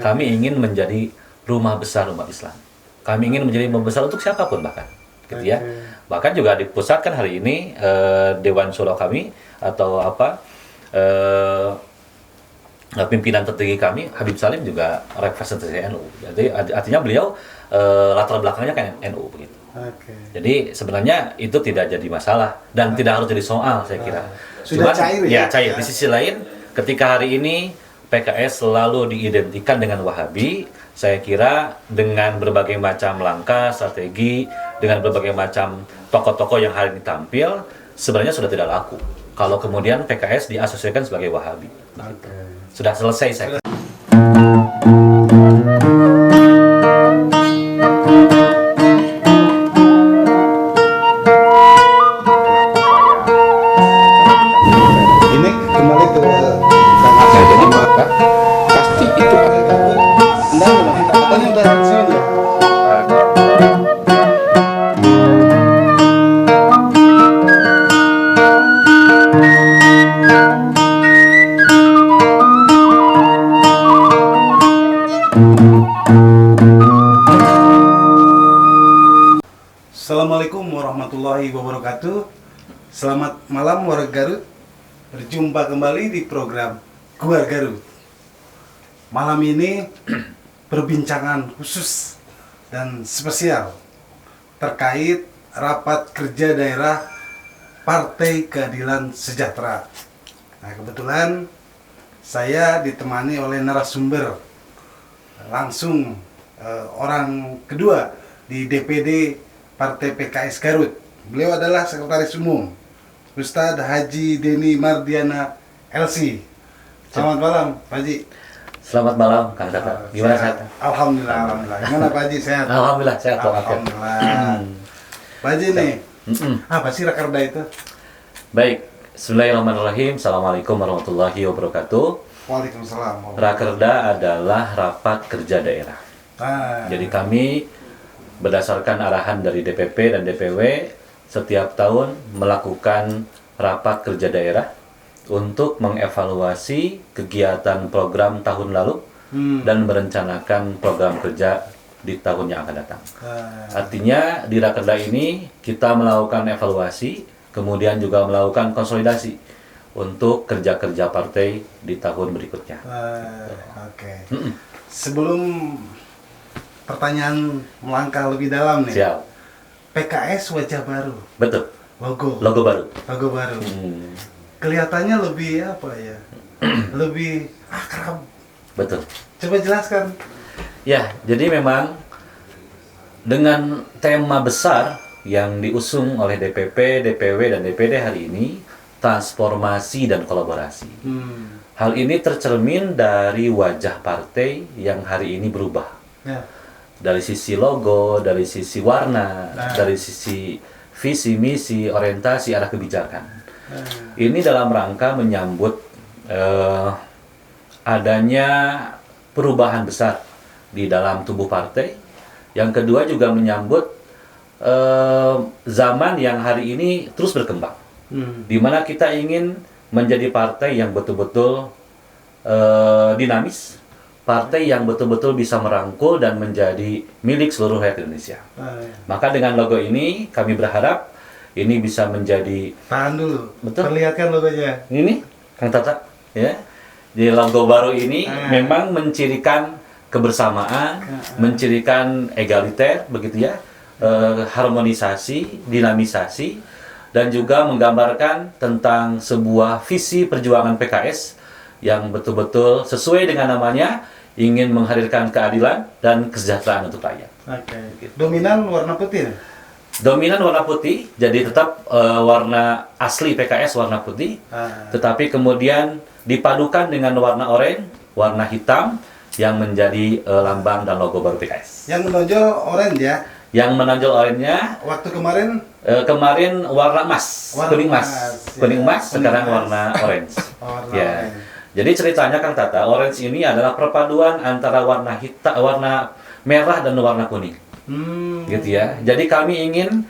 Kami ingin menjadi rumah besar umat Islam. Kami ingin menjadi rumah besar untuk siapapun bahkan, gitu ya. Bahkan juga dipusatkan hari ini Dewan Syuro kami atau pimpinan tertinggi kami Habib Salim juga representasi NU. Jadi artinya beliau latar belakangnya kan NU begitu. Jadi sebenarnya itu tidak jadi masalah dan tidak harus jadi soal saya kira. Sudah cair ya? Cair. Di sisi lain, ketika hari ini PKS selalu diidentikan dengan Wahabi, saya kira dengan berbagai macam langkah, strategi, dengan berbagai macam tokoh-tokoh yang hari ini tampil, sebenarnya sudah tidak laku. Kalau kemudian PKS diasosiasikan sebagai Wahabi. Sudah selesai saya kira. Ini kembali ke jadi maka pasti itu ada katanya udah di sini ya. Assalamualaikum warahmatullahi wabarakatuh. Selamat malam warga Garut. Berjumpa kembali di program Gua Garut. Malam ini perbincangan khusus dan spesial terkait rapat kerja daerah Partai Keadilan Sejahtera. Nah, kebetulan saya ditemani oleh narasumber langsung orang kedua di DPD Partai PKS Garut. Beliau adalah Sekretaris Umum Ustadz Haji Deni Mardiana LC. Selamat malam, Pak Haji. Selamat malam, Kang Tata. Gimana sehat? Alhamdulillah. Gimana Pak Haji, sehat? Alhamdulillah sehat. Alhamdulillah. Pak Haji nih, apa sih Rakerda itu? Baik, Bismillahirrahmanirrahim. Assalamualaikum warahmatullahi wabarakatuh. Waalaikumsalam. Rakerda adalah rapat kerja daerah. Jadi kami berdasarkan arahan dari DPP dan DPW setiap tahun melakukan rapat kerja daerah untuk mengevaluasi kegiatan program tahun lalu dan merencanakan program kerja di tahun yang akan datang. Artinya di Rakerda ini kita melakukan evaluasi, kemudian juga melakukan konsolidasi untuk kerja-kerja partai di tahun berikutnya. Oke. Sebelum pertanyaan melangkah lebih dalam nih. Siap. PKS wajah baru. Betul. Logo baru. Logo baru. Kelihatannya lebih apa ya? Lebih akrab. Betul. Coba jelaskan. Ya, jadi memang dengan tema besar yang diusung oleh DPP, DPW, dan DPD hari ini, transformasi dan kolaborasi. Hal ini tercermin dari wajah partai yang hari ini berubah. Dari sisi logo, dari sisi warna, dari sisi visi, misi, orientasi, arah kebijakan. Ini dalam rangka menyambut adanya perubahan besar di dalam tubuh partai. Yang kedua juga menyambut zaman yang hari ini terus berkembang. Di mana kita ingin menjadi partai yang betul-betul dinamis, partai yang betul-betul bisa merangkul dan menjadi milik seluruh rakyat Indonesia. Maka dengan logo ini kami berharap ini bisa menjadi. Tahan dulu. Betul. Perlihatkan logonya. Ini, Kang Tata, ya. Di logo baru ini memang mencirikan kebersamaan, mencirikan egaliter, begitu ya, harmonisasi, dinamisasi, dan juga menggambarkan tentang sebuah visi perjuangan PKS yang betul-betul sesuai dengan namanya, ingin menghadirkan keadilan dan kesejahteraan untuk rakyat. Dominan warna putih. Dominan warna putih, jadi tetap warna asli PKS warna putih, tetapi kemudian dipadukan dengan warna oranye, warna hitam yang menjadi lambang dan logo baru PKS. Yang menonjol orange ya? Yang menonjol oranye-nya waktu kemarin warna emas, kuning emas, kuning emas, sekarang warna orange. Ya. Jadi ceritanya Kang Tata, orange ini adalah perpaduan antara warna hitam, warna merah dan warna kuning. Gitu ya. Jadi kami ingin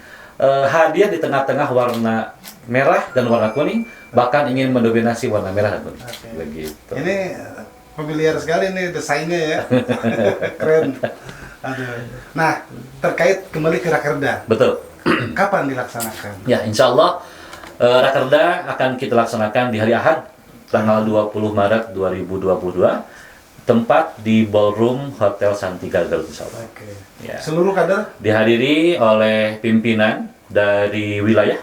hadir di tengah-tengah warna merah dan warna kuning, bahkan ingin mendominasi warna merah dan kuning. Begitu. Ini familiar sekali nih desainnya ya. Keren. Aduh. Nah, terkait kembali ke Rakerda. Betul. Kapan dilaksanakan? Ya, insya Allah Rakerda akan kita laksanakan di hari Ahad, tanggal 20 Maret 2022, tempat di Ballroom Hotel Santika Garut, insya Allah. Oke. Ya. Seluruh kader? Dihadiri oleh pimpinan dari wilayah,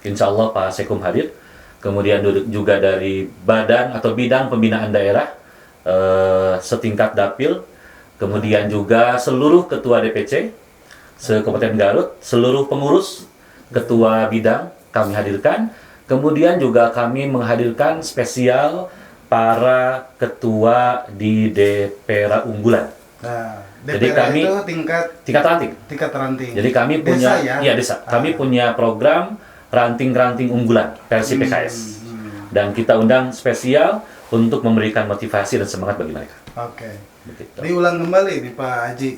insya Allah Pak Sekum hadir. Kemudian juga dari badan atau bidang pembinaan daerah, setingkat dapil. Kemudian juga seluruh ketua DPC se-Kabupaten Garut, seluruh pengurus, ketua bidang kami hadirkan. Kemudian juga kami menghadirkan spesial para ketua di DPRA unggulan. Nah, Jadi DPRA kami itu tingkat ranting. tingkat ranting. Jadi kami Desa punya ya? iya desa. Kami punya program ranting-ranting unggulan versi PKS. Dan kita undang spesial untuk memberikan motivasi dan semangat bagi mereka. Oke. Begitu. Diulang kembali nih Pak Haji.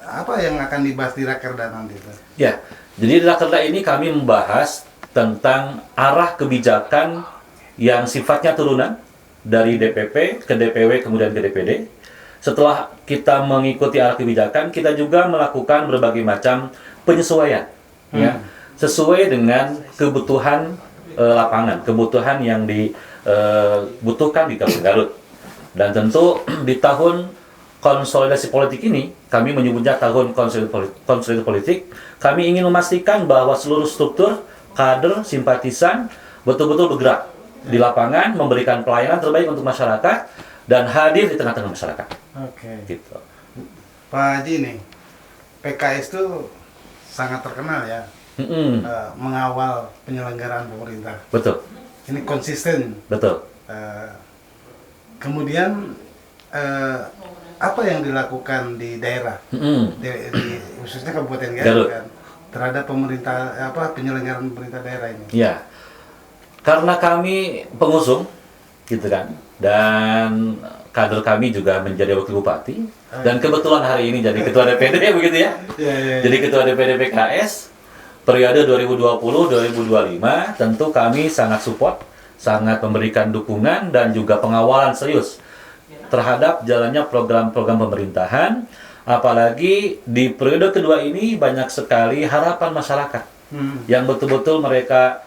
Apa yang akan dibahas di Rakerda nanti Pak? Ya, jadi di Rakerda ini kami membahas tentang arah kebijakan yang sifatnya turunan dari DPP ke DPW kemudian ke DPD. Setelah kita mengikuti arah kebijakan, kita juga melakukan berbagai macam penyesuaian, ya, sesuai dengan kebutuhan lapangan, kebutuhan yang dibutuhkan di Kabupaten Garut. Dan tentu di tahun konsolidasi politik ini, kami menyebutnya tahun konsolidasi politik, kami ingin memastikan bahwa seluruh struktur, kader, simpatisan betul-betul bergerak di lapangan, memberikan pelayanan terbaik untuk masyarakat, dan hadir di tengah-tengah masyarakat. Oke. Gitu. Pak Haji nih, PKS itu sangat terkenal ya, mengawal penyelenggaraan pemerintah. Betul, Ini konsisten. betul. Kemudian apa yang dilakukan di daerah, khususnya Kabupaten Garut kan, terhadap penyelenggaraan pemerintah daerah ini? Ya, karena kami pengusung, gitu kan, dan kader kami juga menjadi wakil bupati, dan kebetulan hari ini jadi ketua DPD begitu ya. Jadi ketua DPD PKS periode 2020-2025, tentu kami sangat support, sangat memberikan dukungan dan juga pengawalan serius terhadap jalannya program-program pemerintahan, apalagi di periode kedua ini banyak sekali harapan masyarakat yang betul-betul mereka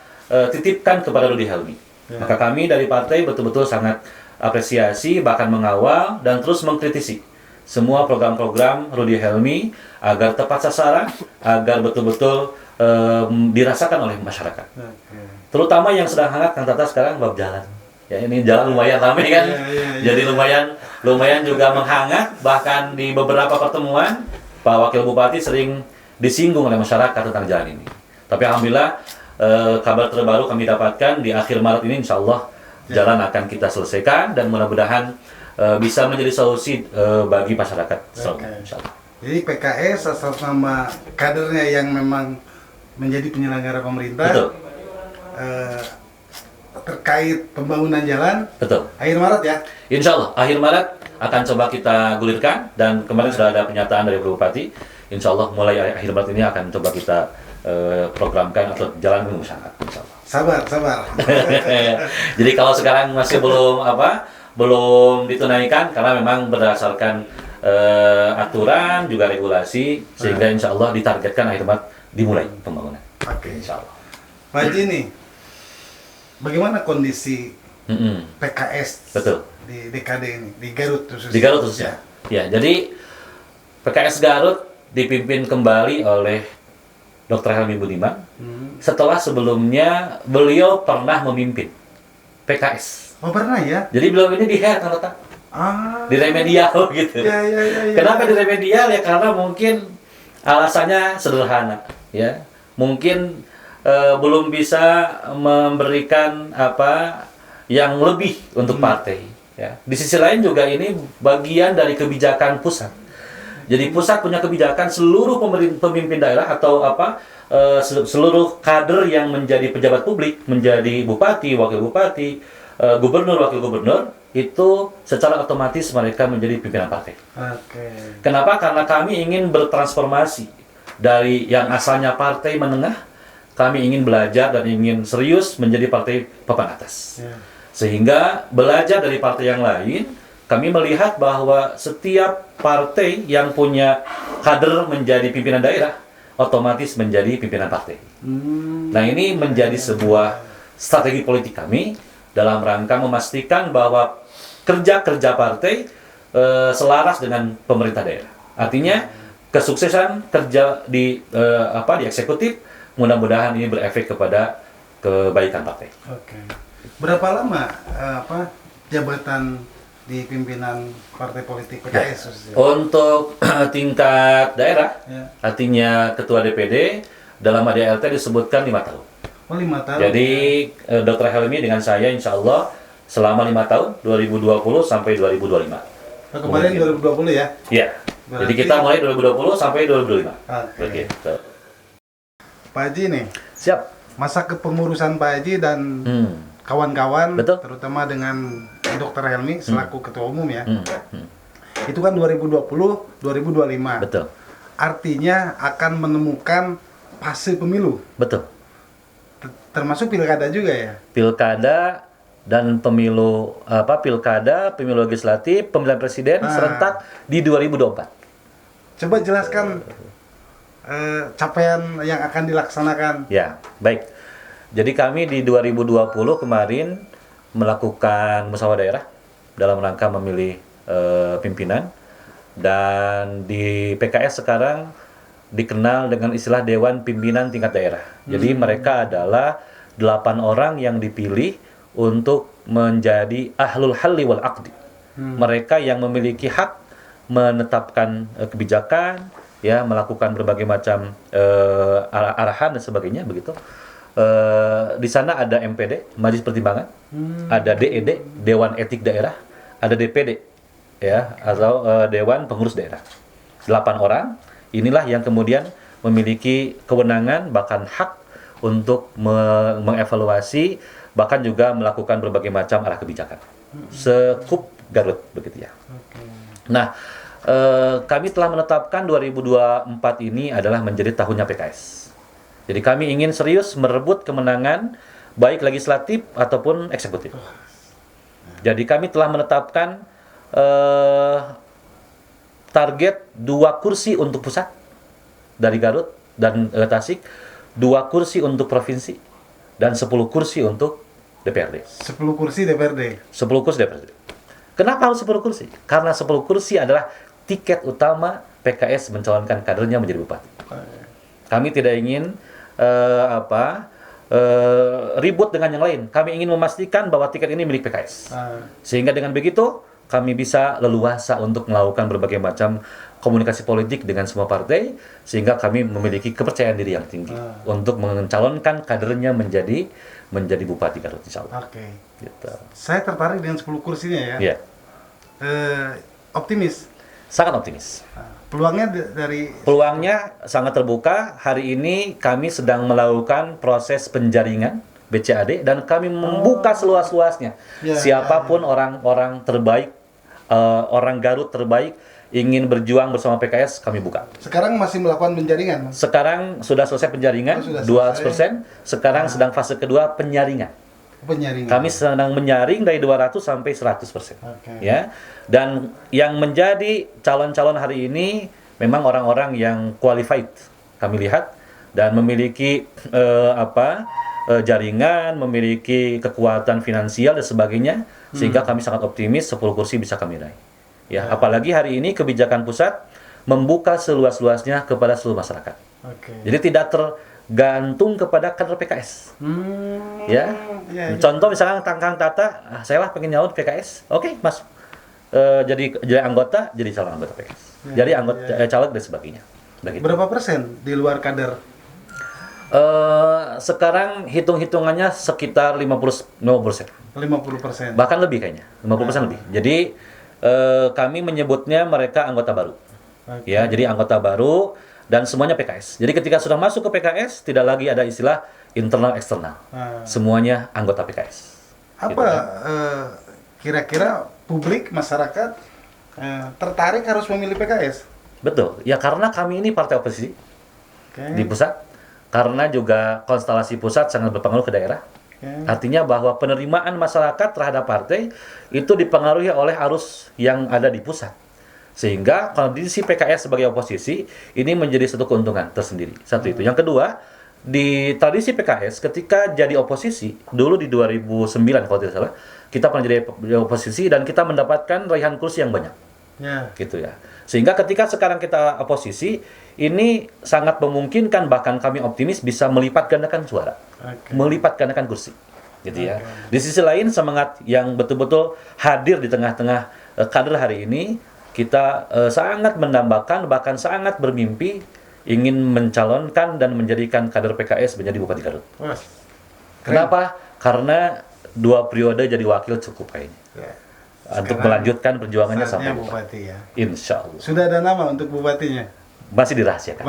titipkan kepada Rudy Helmi. Maka kami dari partai betul-betul sangat apresiasi, bahkan mengawal dan terus mengkritisi semua program-program Rudy Helmi agar tepat sasaran, agar betul-betul dirasakan oleh masyarakat. Terutama yang sedang hangat Kang Tata sekarang bab jalan. Ya, ini jalan lumayan ramai kan. Jadi lumayan juga menghangat, bahkan di beberapa pertemuan Pak Wakil Bupati sering disinggung oleh masyarakat tentang jalan ini. Tapi alhamdulillah kabar terbaru kami dapatkan di akhir Maret ini, insya Allah jalan akan kita selesaikan dan mudah-mudahan bisa menjadi solusi bagi masyarakat. Insya Allah. Jadi PKS asal nama kadernya yang memang menjadi penyelenggara pemerintah. Betul. Terkait pembangunan jalan. Betul. Akhir Maret ya. Insya Allah akhir Maret akan coba kita gulirkan, dan kemarin sudah ada pernyataan dari Bupati. Insya Allah mulai akhir Maret ini akan coba kita programkan atau jalan ke masyarakat. Insya Allah. Sabar. Jadi kalau sekarang masih belum ditunaikan karena memang berdasarkan aturan juga regulasi, sehingga insya Allah ditargetkan akhir Maret dimulai pembangunan. Oke. Insya Allah. Pak Haji nih, bagaimana kondisi PKS Betul. di DKD ini, di Garut khususnya? Di Garut khususnya. Ya, jadi PKS Garut dipimpin kembali oleh Dr. Helmi Budiman. Setelah sebelumnya beliau pernah memimpin PKS. Oh pernah ya? Jadi beliau ini di HER, kan Tata? Di remedial gitu. Ya. Kenapa di remedial? Ya karena mungkin alasannya sederhana, ya. Mungkin belum bisa memberikan yang lebih untuk partai. Ya. Di sisi lain juga ini bagian dari kebijakan pusat. Jadi pusat punya kebijakan seluruh pemimpin daerah atau seluruh kader yang menjadi pejabat publik, menjadi bupati, wakil bupati, gubernur, wakil gubernur, itu secara otomatis mereka menjadi pimpinan partai. Kenapa? Karena kami ingin bertransformasi dari yang asalnya partai menengah. Kami ingin belajar dan ingin serius menjadi partai papan atas. Sehingga belajar dari partai yang lain, kami melihat bahwa setiap partai yang punya kader menjadi pimpinan daerah, otomatis menjadi pimpinan partai. Nah, ini menjadi sebuah strategi politik kami dalam rangka memastikan bahwa kerja-kerja partai selaras dengan pemerintah daerah. Artinya, kesuksesan kerja di eksekutif, mudah-mudahan ini berefek kepada kebaikan partai. Oke. Berapa lama jabatan di pimpinan partai politik PKS? Untuk tingkat daerah, Ya. artinya ketua DPD dalam ADART disebutkan 5 tahun. Oh, 5 tahun. Jadi Dr. Helmi dengan saya insya Allah selama 5 tahun, 2020 sampai 2025. Oh, kemarin 2020 ya? Iya. Jadi kita mulai 2020 sampai 2025. Oke. Begitu. Pak Haji nih, Siap. masa kepengurusan Pak Haji dan kawan-kawan, Betul. terutama dengan Dr. Helmi selaku ketua umum ya, Hmm. itu kan 2020-2025. Betul. Artinya akan menemukan fase pemilu, Betul. termasuk pilkada juga ya? Pilkada dan pilkada, pemilu legislatif, pemilihan presiden serentak di 2024. Coba jelaskan capaian yang akan dilaksanakan. Ya, baik. Jadi kami di 2020 kemarin melakukan musyawarah daerah dalam rangka memilih pimpinan, dan di PKS sekarang dikenal dengan istilah Dewan Pimpinan Tingkat Daerah. Jadi mereka adalah 8 orang yang dipilih untuk menjadi ahlul halli wal aqdi. Mereka yang memiliki hak menetapkan kebijakan, ya, melakukan berbagai macam arahan dan sebagainya begitu. Di sana ada MPD, Majelis Pertimbangan, ada DED, Dewan Etik Daerah, ada DPD, ya, atau Dewan Pengurus Daerah. 8 orang inilah yang kemudian memiliki kewenangan bahkan hak untuk mengevaluasi, bahkan juga melakukan berbagai macam arah kebijakan. Sekup Garut begitu ya. Nah, kami telah menetapkan 2024 ini adalah menjadi tahunnya PKS. Jadi kami ingin serius merebut kemenangan baik legislatif ataupun eksekutif. Jadi kami telah menetapkan target 2 kursi untuk pusat dari Garut dan Tasik, 2 kursi untuk provinsi, dan 10 kursi untuk DPRD. 10 kursi DPRD. 10 kursi DPRD. Kenapa harus 10 kursi? Karena 10 kursi adalah tiket utama PKS mencalonkan kadernya menjadi bupati. Kami tidak ingin ribut dengan yang lain. Kami ingin memastikan bahwa tiket ini milik PKS. Sehingga dengan begitu kami bisa leluasa untuk melakukan berbagai macam komunikasi politik dengan semua partai, sehingga kami memiliki kepercayaan diri yang tinggi untuk mencalonkan kadernya menjadi bupati Garut, insya Allah. Oke. Gitu. Saya tertarik dengan 10 kursinya ya. Iya. Optimis. Sangat optimis. Peluangnya Peluangnya sangat terbuka. Hari ini kami sedang melakukan proses penjaringan BCAD dan kami membuka seluas-luasnya. Siapapun orang-orang terbaik, orang Garut terbaik ingin berjuang bersama PKS, kami buka. Sekarang masih melakukan penjaringan? Sekarang sudah selesai penjaringan, 200%. Sekarang sedang fase kedua penyaringan. Kami sedang menyaring dari 200 sampai 100%. Ya. Dan yang menjadi calon-calon hari ini memang orang-orang yang qualified kami lihat dan memiliki jaringan, memiliki kekuatan finansial dan sebagainya, sehingga kami sangat optimis 10 kursi bisa kami raih. Ya, apalagi hari ini kebijakan pusat membuka seluas-luasnya kepada seluruh masyarakat. Jadi tidak tergantung kepada kader PKS. Ya. Contoh misalnya Kang Tata, saya lah pengen nyalon PKS. Oke, Mas. Jadi anggota, jadi calon anggota PKS. Jadi anggota caleg dan sebagainya. Begitu. Berapa persen di luar kader? Sekarang hitung-hitungannya sekitar 50%. 50%. Bahkan lebih kayaknya, 50% lebih. Jadi kami menyebutnya mereka anggota baru. Ya, jadi anggota baru dan semuanya PKS. Jadi ketika sudah masuk ke PKS, tidak lagi ada istilah internal eksternal. Semuanya anggota PKS. Apa gitu, kira-kira publik masyarakat tertarik harus memilih PKS? Betul. Ya karena kami ini partai oposisi di pusat. Karena juga konstelasi pusat sangat berpengaruh ke daerah. Artinya bahwa penerimaan masyarakat terhadap partai itu dipengaruhi oleh arus yang ada di pusat. Sehingga kondisi PKS sebagai oposisi ini menjadi satu keuntungan tersendiri. Satu itu. Yang kedua, di tradisi PKS ketika jadi oposisi, dulu di 2009 kalau tidak salah, kita pernah jadi oposisi dan kita mendapatkan raihan kursi yang banyak. Gitu ya. Sehingga ketika sekarang kita oposisi, ini sangat memungkinkan, bahkan kami optimis bisa melipat gandakan suara. Melipat gandakan kursi. Gitu ya. Di sisi lain, semangat yang betul-betul hadir di tengah-tengah kader hari ini, kita sangat mendambakan, bahkan sangat bermimpi ingin mencalonkan dan menjadikan kader PKS menjadi Bupati Garut. Kenapa? Karena 2 periode jadi wakil cukup kayaknya. Untuk melanjutkan perjuangannya sampai Bupati ya. Insya Allah. Sudah ada nama untuk bupatinya? Masih dirahasiakan.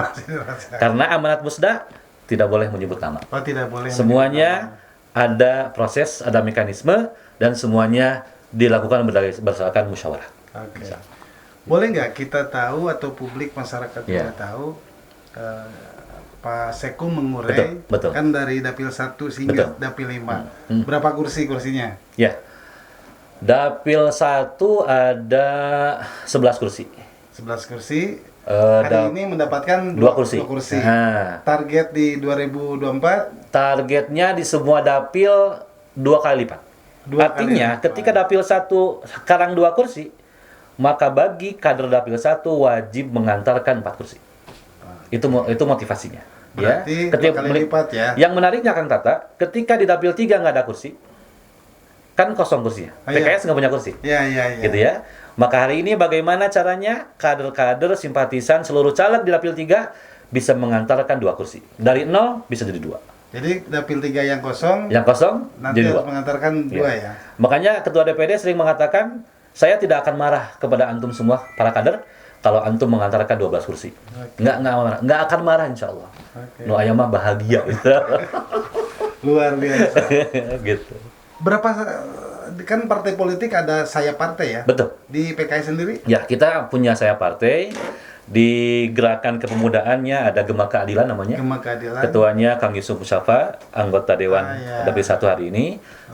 Karena amanat musda tidak boleh menyebut nama. Oh, tidak boleh. Semuanya ada proses, ada mekanisme, dan semuanya dilakukan berdasarkan musyawarah. Boleh nggak kita tahu atau publik masyarakat boleh tahu Pak Sekum mengurai betul. Kan dari dapil 1 hingga dapil 5. Berapa kursinya? Ya. Dapil 1 ada 11 kursi. 11 kursi. Hari ini mendapatkan 2 kursi. Target di 2024? Targetnya di semua dapil 2 kali lipat. Artinya ketika dapil 1 sekarang 2 kursi, maka bagi kader dapil 1 wajib mengantarkan 4 kursi. Itu motivasinya. Berarti 2 kali lipat ya. Yang menariknya Kang Tata, ketika di dapil 3 nggak ada kursi, kan kosong kursinya. PKS nggak punya kursi. Gitu ya. Maka hari ini bagaimana caranya kader-kader simpatisan seluruh caleg di dapil 3 bisa mengantarkan 2 kursi. Dari 0 bisa jadi 2. Jadi dapil 3 yang kosong nanti jadi harus mengantarkan 2 ya. Makanya Ketua DPD sering mengatakan, saya tidak akan marah kepada antum semua para kader kalau antum mengantarkan 12 kursi. Nggak akan marah insya Allah. No ayam mah bahagia gitu. Luar biasa. Gitu. Berapa kan partai politik ada sayap partai ya? Betul. Di PKS sendiri? Ya, kita punya sayap partai. Di gerakan kepemudaannya ada Gema Keadilan namanya. Gema Keadilan. Ketuanya Kang Yusuf Musyafa, anggota Dewan Dapil 1 hari ini.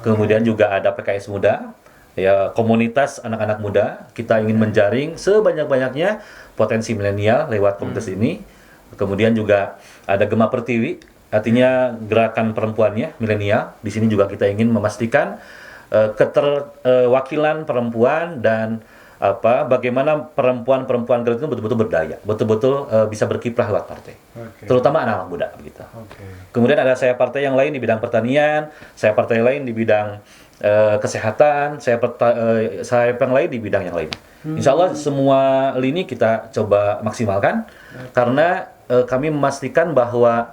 Kemudian juga ada PKS Muda. Ya, komunitas anak-anak muda, kita ingin menjaring sebanyak-banyaknya potensi milenial lewat komunitas ini. Kemudian juga ada Gema Pertiwi, artinya gerakan perempuannya milenial. Di sini juga kita ingin memastikan keterwakilan perempuan dan bagaimana perempuan-perempuan Garut itu betul-betul berdaya, betul-betul bisa berkiprah lewat partai, terutama anak-anak muda begitu. Kemudian ada saya partai yang lain di bidang pertanian, saya partai lain di bidang kesehatan, saya yang lain di bidang yang lain. Insya Allah semua lini kita coba maksimalkan karena kami memastikan bahwa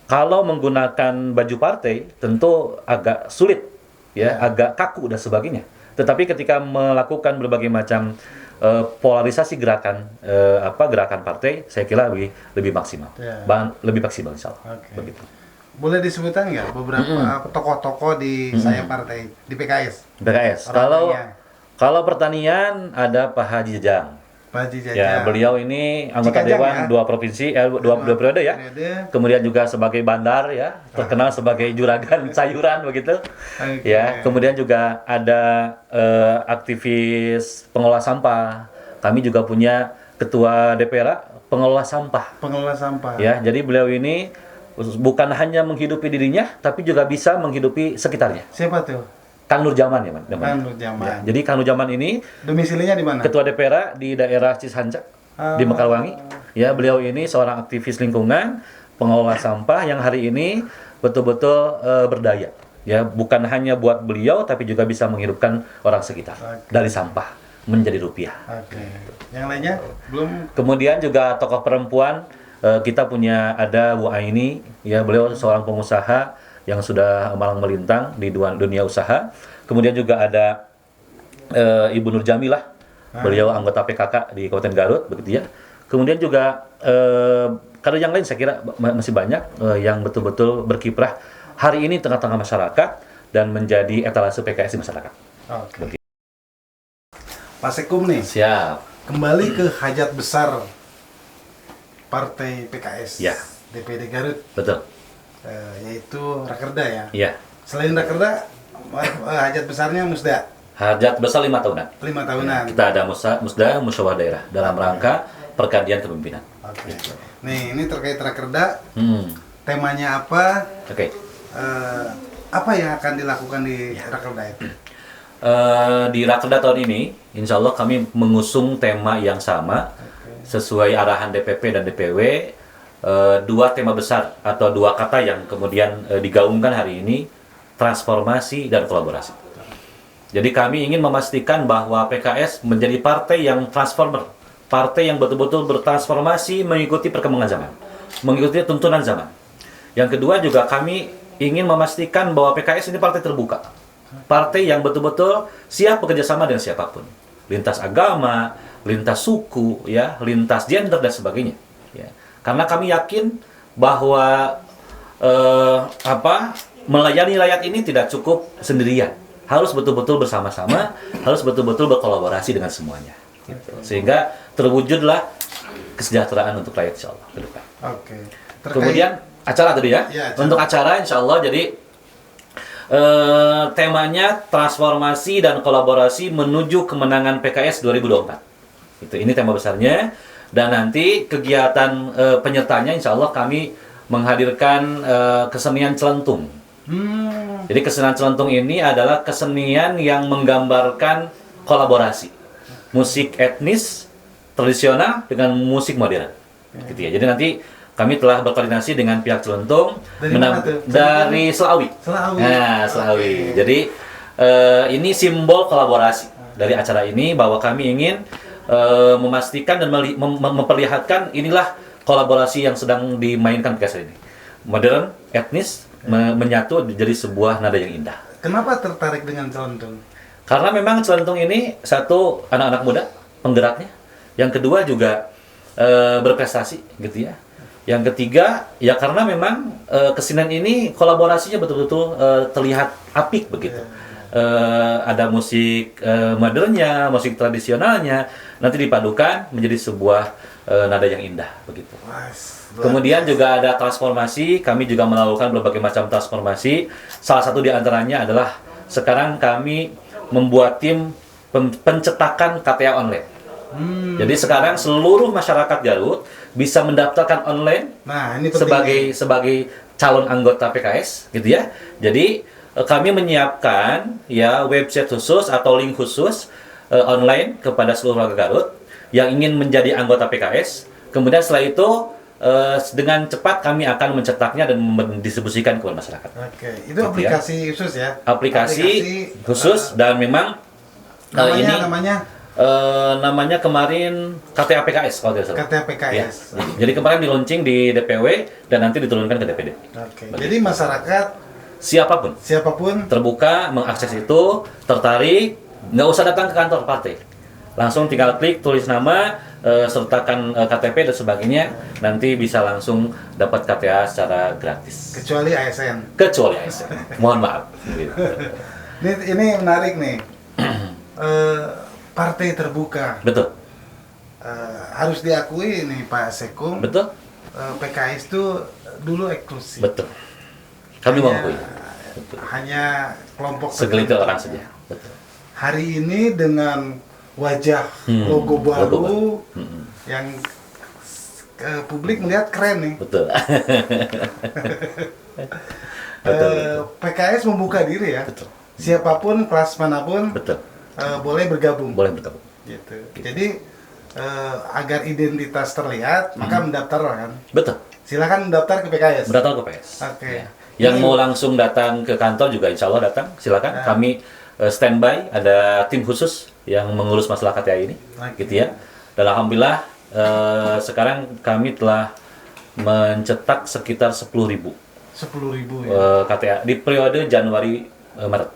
kalau menggunakan baju partai tentu agak sulit, agak kaku dan sebagainya. Tetapi ketika melakukan berbagai macam polarisasi gerakan partai, saya kira lebih maksimal, lebih maksimal insya Allah. Begitu. Boleh disebutkan nggak beberapa tokoh-tokoh di saya partai di PKS? Kalau pertanian ada Pak Haji Jajang. Pak Haji Jajang. Ya, beliau ini anggota Dewan 2 provinsi, 2 periode ya. Kemudian juga sebagai bandar ya, terkenal sebagai juragan sayuran begitu. Ya, kemudian juga ada aktivis pengelola sampah. Kami juga punya ketua DPR pengelola sampah. Pengelola sampah. Ya, jadi beliau ini bukan hanya menghidupi dirinya, tapi juga bisa menghidupi sekitarnya. Siapa tuh? Kang Nurjaman ya, Kang Nurjaman. Ya, jadi Kang Nurjaman ini domisilinya di mana? Ketua DPR di daerah Cisancak di Mekarwangi. Ya, beliau ini seorang aktivis lingkungan, pengelola sampah yang hari ini betul-betul berdaya. Ya, bukan hanya buat beliau, tapi juga bisa menghidupkan orang sekitar dari sampah menjadi rupiah. Yang lainnya belum. Kemudian juga tokoh perempuan. Kita punya ada Bu Aini, ya beliau seorang pengusaha yang sudah malang melintang di dunia usaha. Kemudian juga ada Ibu Nur Jamilah, beliau anggota PKK di Kabupaten Garut, begitu ya. Kemudian juga kader yang lain saya kira masih banyak yang betul-betul berkiprah hari ini tengah-tengah masyarakat dan menjadi etalase PKS di masyarakat. Pak Sekum nih. Siap. Kembali ke hajat besar Partai PKS, ya. DPD Garut, betul, yaitu Rakerda ya. Iya. Selain rakerda, hajat besarnya musda. Hajat besar 5 tahunan. 5 tahunan. Kita ada musda musyawarah daerah dalam rangka pergantian kepemimpinan. Oke. Nih, ini terkait rakerda. Hmm. Temanya apa? Oke. Apa yang akan dilakukan di rakerda itu? Di rakerda tahun ini, insya Allah kami mengusung tema yang sama sesuai arahan DPP dan DPW. Dua tema besar atau dua kata yang kemudian digaungkan hari ini, transformasi dan kolaborasi. Jadi kami ingin memastikan bahwa PKS menjadi partai yang transformer, partai yang betul-betul bertransformasi mengikuti perkembangan zaman, mengikuti tuntunan zaman. Yang kedua juga kami ingin memastikan bahwa PKS ini partai terbuka, partai yang betul-betul siap bekerja sama dengan siapapun, lintas agama, lintas suku, ya, lintas gender dan sebagainya. Ya. Karena kami yakin bahwa melayani rakyat ini tidak cukup sendirian, harus betul-betul bersama-sama, harus betul-betul berkolaborasi dengan semuanya. Gitu. Sehingga terwujudlah kesejahteraan untuk rakyat insya Allah ke depan. Oke. Kemudian acara tadi ya, acara. Untuk acara insya Allah jadi temanya transformasi dan kolaborasi menuju kemenangan PKS 2024. Ini tema besarnya. Dan nanti kegiatan penyertanya insya Allah kami menghadirkan kesenian celentung. Jadi kesenian celentung ini adalah kesenian yang menggambarkan kolaborasi musik etnis tradisional dengan musik modern. Gitu ya. Jadi nanti kami telah berkoordinasi dengan pihak celentung dari Selawi. Nah, Selawi. Jadi ini simbol kolaborasi dari acara ini bahwa kami ingin memastikan dan memperlihatkan inilah kolaborasi yang sedang dimainkan PKS ini. Modern, etnis, menyatu menjadi sebuah nada yang indah. Kenapa tertarik dengan celentung? Karena memang celentung ini satu anak-anak muda penggeraknya, yang kedua juga berprestasi gitu ya. Yang ketiga ya karena memang kesenian ini kolaborasinya betul-betul terlihat apik begitu. Ada musik modernnya, musik tradisionalnya, nanti dipadukan menjadi sebuah nada yang indah begitu. Kemudian juga ada transformasi, kami juga melakukan berbagai macam transformasi. Salah satu diantaranya adalah sekarang kami membuat tim pencetakan KTA online. Jadi sekarang seluruh masyarakat Garut bisa mendaftarkan online sebagai calon anggota PKS, gitu ya. Jadi kami menyiapkan ya website khusus atau link khusus online kepada seluruh warga Garut yang ingin menjadi anggota PKS. Kemudian setelah itu dengan cepat kami akan mencetaknya dan mendistribusikan kepada masyarakat. Oke, itu gitu aplikasi ya. Khusus ya? Aplikasi khusus dan memang namanya kemarin KTA PKS kalau tidak salah. KTA PKS. Ya. Jadi kemarin di launching di DPW dan nanti diturunkan ke DPD. Oke. Jadi masyarakat siapapun terbuka mengakses itu, tertarik, nggak usah datang ke kantor partai. Langsung tinggal klik, tulis nama, sertakan KTP dan sebagainya, nanti bisa langsung dapat KTA secara gratis. Kecuali ASN. Mohon maaf. Ini menarik nih. Partai terbuka. Betul. Harus diakui nih Pak Sekung. Betul. PKS itu dulu eksklusif. Betul. Kami mengakui. Hanya kelompok segelintir orang saja. Betul. Hari ini dengan wajah logo baru yang publik melihat keren nih. Betul. PKS membuka diri ya. Betul. Siapapun kelas manapun. Betul. Boleh bergabung. Gitu. Jadi agar identitas terlihat maka mendaftar kan. Betul. Silakan mendaftar ke PKS. Mendaftar ke PKS. Oke. Ya. Yang mau langsung datang ke kantor juga insya Allah datang. Silakan. Kami standby, ada tim khusus yang mengurus masalah KTA ini, gitu ya. Dan alhamdulillah sekarang kami telah mencetak sekitar 10.000 ya? KTA di periode Januari Maret.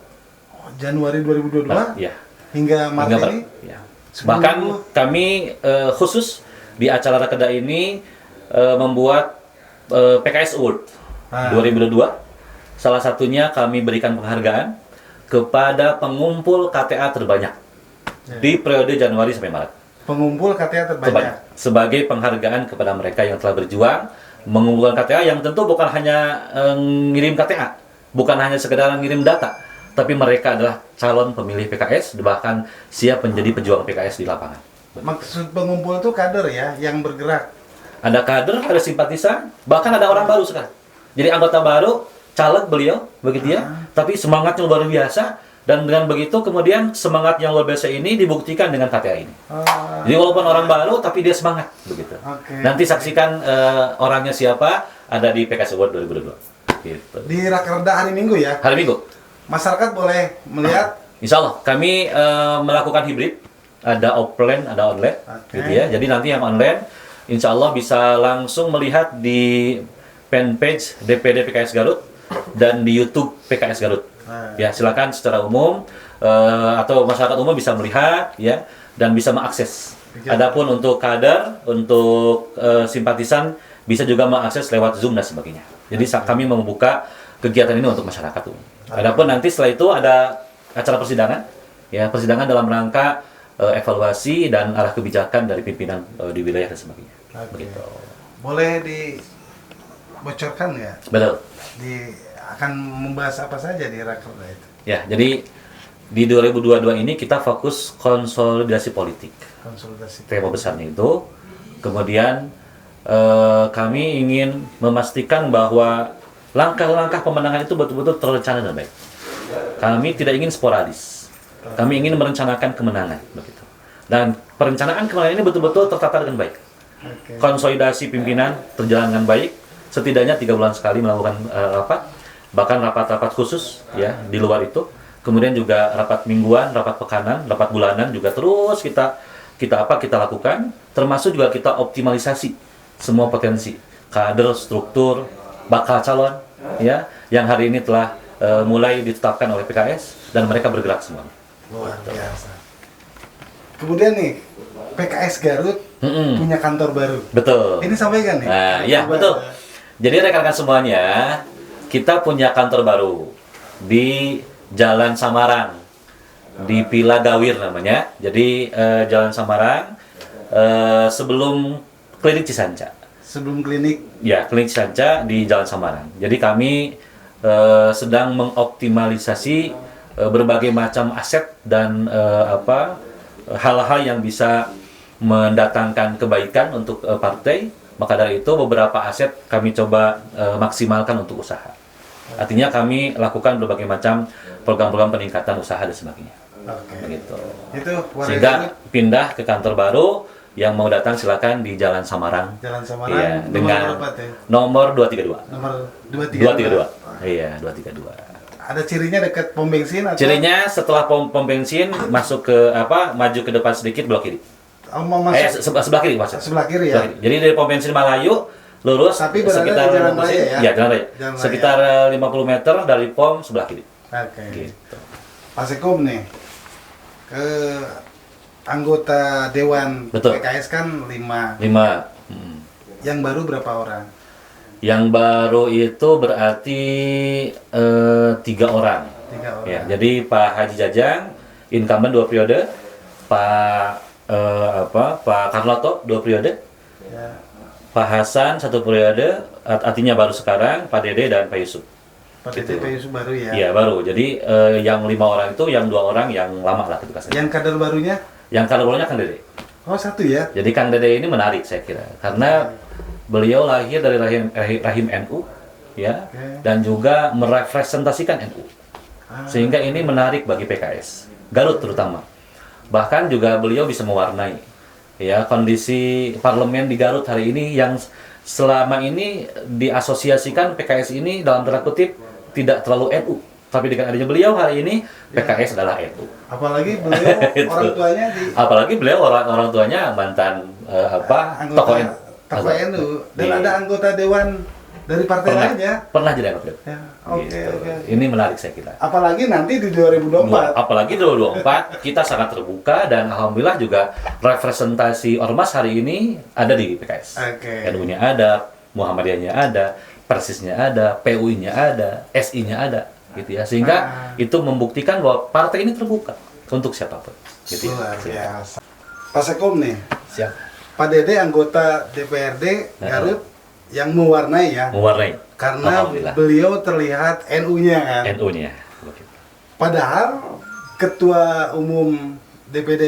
Januari 2022? Ya. Hingga Maret ini? Ya. Bahkan kami khusus di acara rakerda ini membuat PKS Award 2022. Salah satunya kami berikan penghargaan kepada pengumpul KTA terbanyak di periode Januari sampai Maret. Pengumpul KTA terbanyak. Sebagai penghargaan kepada mereka yang telah berjuang mengumpulkan KTA, yang tentu bukan hanya ngirim KTA, bukan hanya sekedar ngirim data, tapi mereka adalah calon pemilih PKS, bahkan siap menjadi pejuang PKS di lapangan. Maksud pengumpul itu kader ya, yang bergerak. Ada kader, ada simpatisan, bahkan ada orang baru sekarang. Jadi anggota baru, caleg beliau, begitu ya, tapi semangatnya luar biasa, dan dengan begitu kemudian semangat yang luar biasa ini dibuktikan dengan KTA ini. Jadi walaupun orang baru, tapi dia semangat, begitu. Nanti saksikan orangnya siapa, ada di PKS Award 2022. Gitu. Di Rakerda hari Minggu ya? Hari Minggu. Masyarakat boleh melihat? Insya Allah, kami melakukan hibrid, ada offline, ada online, gitu ya. Jadi nanti yang online, insya Allah bisa langsung melihat di fanpage DPD PKS Garut dan di YouTube PKS Garut. Ya, silakan secara umum atau masyarakat umum bisa melihat ya dan bisa mengakses. Adapun untuk kader, untuk simpatisan bisa juga mengakses lewat Zoom dan sebagainya. Jadi kami membuka kegiatan ini untuk masyarakat umum. Adapun nanti setelah itu ada acara persidangan, ya persidangan dalam rangka evaluasi dan arah kebijakan dari pimpinan di wilayah dan sebagainya. Begitu. Boleh dibocorkan ya? Betul. Akan membahas apa saja di Rakerda itu? Ya, jadi di 2022 ini kita fokus konsolidasi politik. Konsolidasi. Tema besarnya itu. Kemudian kami ingin memastikan bahwa langkah-langkah pemenangan itu betul-betul terencana dan baik. Kami tidak ingin sporadis. Kami ingin merencanakan kemenangan, begitu. Dan perencanaan kemenangan ini betul-betul tertata dengan baik. Konsolidasi pimpinan terjalan dengan baik. Setidaknya 3 bulan sekali melakukan rapat, bahkan rapat-rapat khusus ya di luar itu. Kemudian juga rapat mingguan, rapat pekanan, rapat bulanan juga terus kita lakukan. Termasuk juga kita optimalisasi semua potensi kader, struktur, bakal calon ya yang hari ini telah mulai ditetapkan oleh PKS dan mereka bergerak semua. Luar biasa. Kemudian nih PKS Garut punya kantor baru. Betul. Ini sampaikan nih. Nah, ya betul. Jadi rekan-rekan semuanya, kita punya kantor baru di Jalan Samarang, di Pila Gawir namanya. Jadi Jalan Samarang sebelum klinik Cisanca. Sebelum klinik? Ya, klinik Cisanca di Jalan Samarang. Jadi kami sedang mengoptimalisasi berbagai macam aset dan hal-hal yang bisa mendatangkan kebaikan untuk partai. Maka dari itu beberapa aset kami coba maksimalkan untuk usaha. Artinya kami lakukan berbagai macam program-program peningkatan usaha dan sebagainya. Begitu. Sehingga pindah ke kantor baru, yang mau datang silakan di Jalan Samarang. Jalan Samarang. Iya, dengan nomor 232. Nomor 232. Iya, 232. Ada cirinya dekat pom bensin atau? Cirinya setelah pom bensin masuk ke maju ke depan sedikit belok kiri. Sebelah kiri maksudnya. Sebelah kiri ya. Jadi dari pom bensin Malayu lurus tapi sekitar jalan raya ya? Ya, jalan raya. Sekitar 50 meter dari pom sebelah kiri. Oke. Gitu. Pak Sekum nih, ke anggota Dewan Betul. PKS kan 5. Yang baru berapa orang? Yang baru itu berarti 3 orang. 3 orang. Ya, jadi Pak Haji Jajang, incumbent 2 periode, Pak Carloto 2 periode, Ya. Pak Hasan 1 periode, artinya baru sekarang, Pak Dede dan Pak Yusuf. Pak Dede, Pak Yusuf baru ya? Iya, baru. Jadi yang 5 orang itu, yang 2 orang yang lama lah ketika saya. Yang kader barunya? Yang kader barunya Kang Dede. Oh, 1 ya? Jadi Kang Dede ini menarik saya kira, karena beliau lahir dari rahim NU, ya, dan juga merepresentasikan NU. Sehingga ini menarik bagi PKS, Garut terutama. Bahkan juga beliau bisa mewarnai ya kondisi parlemen di Garut hari ini yang selama ini diasosiasikan PKS ini dalam tanda kutip tidak terlalu NU, tapi dengan adanya beliau hari ini PKS adalah NU. Apalagi beliau orang tuanya apalagi beliau orang tuanya mantan tokoh NU dan ada anggota dewan dari partai lain ya? Pernah jadi anggota. Ya, oke. Ini menarik saya kira. Apalagi nanti di 2024. Apalagi 2024 kita sangat terbuka dan alhamdulillah juga representasi ormas hari ini ada di PKS. NU-nya ada, Muhammadiyahnya ada, Persisnya ada, PUI-nya ada, SI-nya ada, gitu ya. Sehingga itu membuktikan bahwa partai ini terbuka untuk siapapun. Gitu ya. Pak Sekum nih. Siap. Pak Dede anggota DPRD Garut yang mewarnai ya. Mewarnai. Karena beliau terlihat NU-nya kan. NU-nya. Padahal ketua umum DPD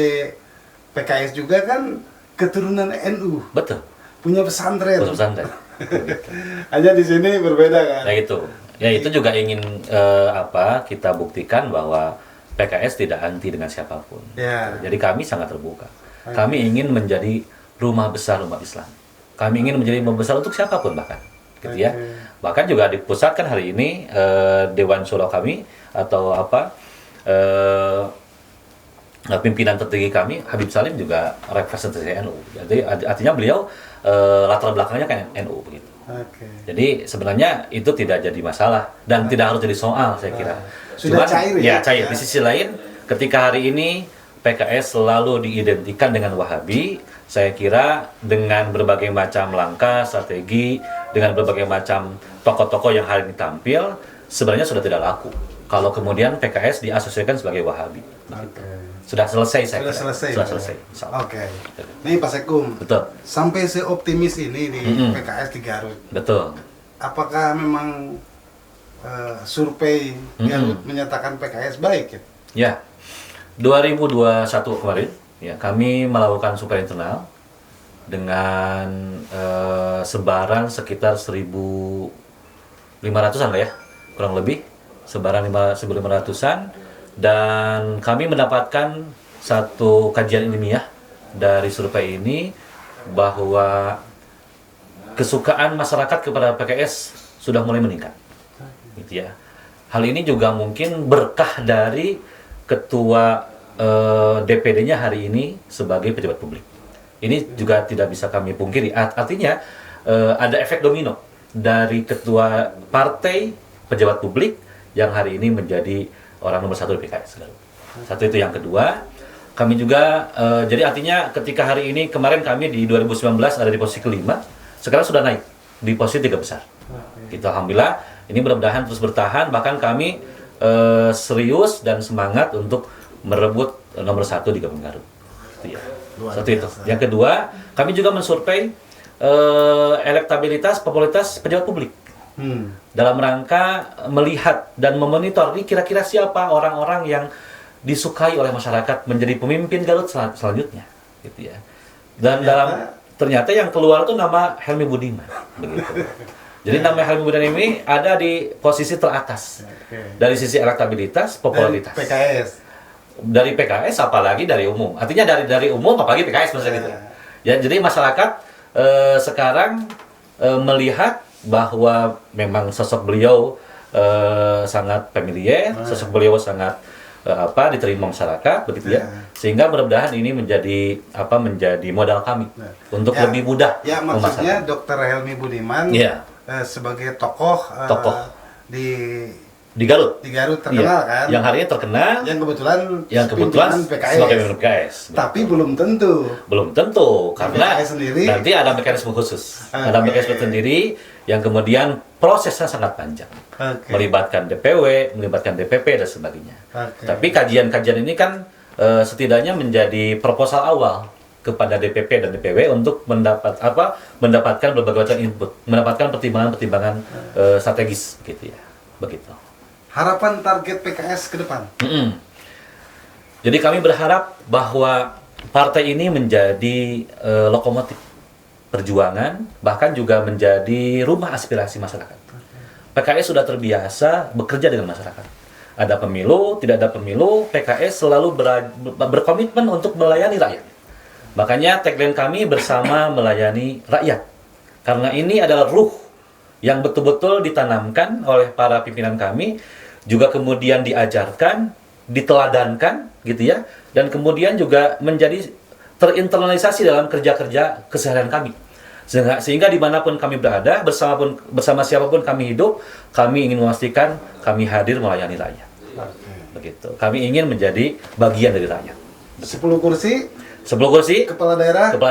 PKS juga kan keturunan NU. Betul. Punya pesantren. Punya pesantren. Hanya di sini berbeda kan. Nah itu. Ya itu juga ingin kita buktikan bahwa PKS tidak anti dengan siapapun. Ya. Jadi kami sangat terbuka. Kami ingin menjadi rumah besar umat Islam. Kami ingin menjadi rumah besar untuk siapapun bahkan, gitu ya. Bahkan juga dipusatkan hari ini Dewan Syuro kami atau pimpinan tertinggi kami Habib Salim juga representasi NU. Jadi artinya beliau latar belakangnya kan NU begitu. Jadi sebenarnya itu tidak jadi masalah dan tidak harus jadi soal saya kira. Sudah cair ya? Cair. Di sisi lain, ketika hari ini PKS selalu diidentikan dengan Wahabi, saya kira dengan berbagai macam langkah, strategi, dengan berbagai macam tokoh-tokoh yang hari ini tampil, sebenarnya sudah tidak laku. Kalau kemudian PKS diasosiasikan sebagai Wahabi. Sudah selesai saya kira. Sudah selesai. Oke. Nih Pak Sekum. Betul. Sampai seoptimis ini di PKS di Garut. Betul. Apakah memang survei Garut menyatakan PKS baik ya? Ya. 2021 kemarin ya kami melakukan survei internal dengan sebaran sekitar 1.500-an lah ya, kurang lebih sebaran 1.500-an, dan kami mendapatkan satu kajian ilmiah dari survei ini bahwa kesukaan masyarakat kepada PKS sudah mulai meningkat, gitu ya. Hal ini juga mungkin berkah dari ketua DPD-nya hari ini sebagai pejabat publik. Ini juga tidak bisa kami pungkiri. Artinya ada efek domino dari ketua partai pejabat publik yang hari ini menjadi orang nomor 1 di PKS. Satu itu. Yang kedua, kami juga jadi artinya ketika hari ini, kemarin kami di 2019 ada di posisi kelima, sekarang sudah naik di posisi 3 besar. Gitu, alhamdulillah. Ini mudah-mudahan terus bertahan. Bahkan kami serius dan semangat untuk merebut nomor 1 di Kabupaten Garut. Itu ya. Satu itu. Yang kedua, kami juga mensurvei elektabilitas, popularitas pejabat publik. Dalam rangka melihat dan memonitor ini kira-kira siapa orang-orang yang disukai oleh masyarakat menjadi pemimpin Garut selanjutnya, gitu ya. Dan ternyata yang keluar itu nama Helmy Budiman, begitu. Jadi nama Helmy Budiman ini ada di posisi teratas dari sisi elektabilitas, popularitas. Dari PKS apalagi dari umum. Artinya dari umum apalagi PKS maksudnya gitu. Ya, jadi masyarakat sekarang melihat bahwa memang sosok beliau sangat familiar, sosok beliau sangat diterima masyarakat begitu ya. Sehingga mudah-mudahan ini menjadi modal kami untuk lebih mudah. Ya, maksudnya Dr. Helmy Budiman sebagai tokoh di Garut terkenal kan, yang hari ini terkenal, yang kebetulan PKS. Sebagai pimpinan PKS. Tapi belum tentu karena nanti ada mekanisme khusus, ada mekanisme sendiri yang kemudian prosesnya sangat panjang, melibatkan DPW, melibatkan DPP dan sebagainya. Tapi kajian-kajian ini kan setidaknya menjadi proposal awal kepada DPP dan DPW untuk mendapatkan berbagai macam input, mendapatkan pertimbangan-pertimbangan strategis, gitu ya, begitu. Harapan target PKS ke depan. Jadi kami berharap bahwa partai ini menjadi lokomotif perjuangan, bahkan juga menjadi rumah aspirasi masyarakat. PKS sudah terbiasa bekerja dengan masyarakat. Ada pemilu, tidak ada pemilu, PKS selalu berkomitmen untuk melayani rakyat. Makanya tagline kami bersama melayani rakyat. Karena ini adalah ruh yang betul-betul ditanamkan oleh para pimpinan kami, juga kemudian diajarkan, diteladankan, gitu ya, dan kemudian juga menjadi terinternalisasi dalam kerja-kerja keseharian kami. Sehingga dimanapun kami berada, bersama siapapun kami hidup, kami ingin memastikan kami hadir melayani rakyat. Begitu. Kami ingin menjadi bagian dari rakyat. 10 kursi. 10 kursi. Kepala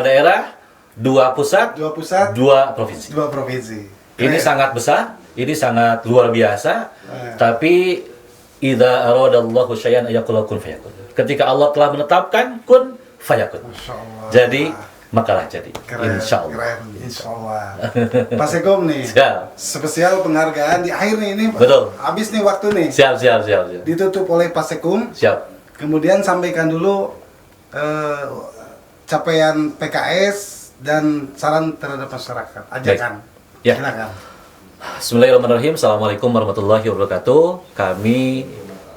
daerah. 2 pusat. 2 provinsi. 2 provinsi. Ini sangat besar, ini sangat luar biasa. Tapi idza aradallahu syai'an yaqulu kun fayakun. Ketika Allah telah menetapkan kun fayakun. Jadi makalah jadi. Keren, Insya Allah. keren, insya Allah. Pak Sekom nih, Siap. spesial penghargaan di akhir nih, ini Betul. habis nih waktu nih. Siap. Ditutup oleh Pak Sekom. Siap. Kemudian sampaikan dulu capaian PKS dan saran terhadap masyarakat. Ajakan. Ya. Silakan. Bismillahirrahmanirrahim. Assalamualaikum warahmatullahi wabarakatuh. Kami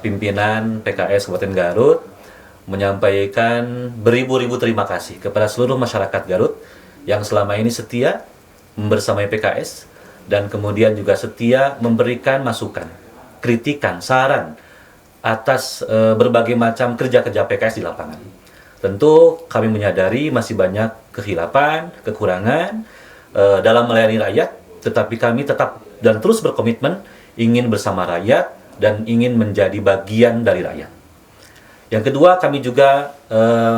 pimpinan PKS Kabupaten Garut menyampaikan beribu-ribu terima kasih kepada seluruh masyarakat Garut yang selama ini setia membersamai PKS dan kemudian juga setia memberikan masukan, kritikan, saran atas berbagai macam kerja-kerja PKS di lapangan. Tentu kami menyadari masih banyak kehilapan, kekurangan dalam melayani rakyat, tetapi kami tetap dan terus berkomitmen ingin bersama rakyat dan ingin menjadi bagian dari rakyat. Yang kedua, kami juga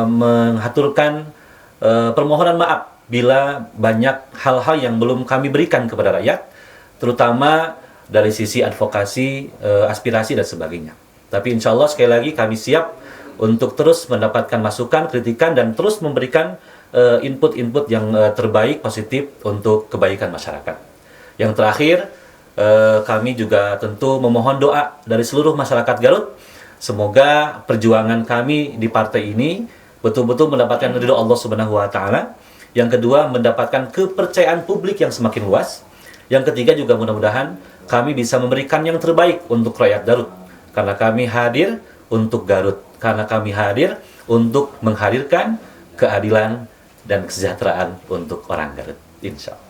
mengaturkan permohonan maaf bila banyak hal-hal yang belum kami berikan kepada rakyat, terutama dari sisi advokasi, aspirasi dan sebagainya. Tapi insya Allah sekali lagi kami siap untuk terus mendapatkan masukan, kritikan dan terus memberikan input-input yang terbaik, positif untuk kebaikan masyarakat. Yang terakhir, kami juga tentu memohon doa dari seluruh masyarakat Garut. Semoga perjuangan kami di partai ini betul-betul mendapatkan ridho Allah Subhanahu wa taala. Yang kedua, mendapatkan kepercayaan publik yang semakin luas. Yang ketiga juga mudah-mudahan kami bisa memberikan yang terbaik untuk rakyat Garut. Karena kami hadir untuk Garut. Karena kami hadir untuk menghadirkan keadilan dan kesejahteraan untuk orang Garut. Insya Allah.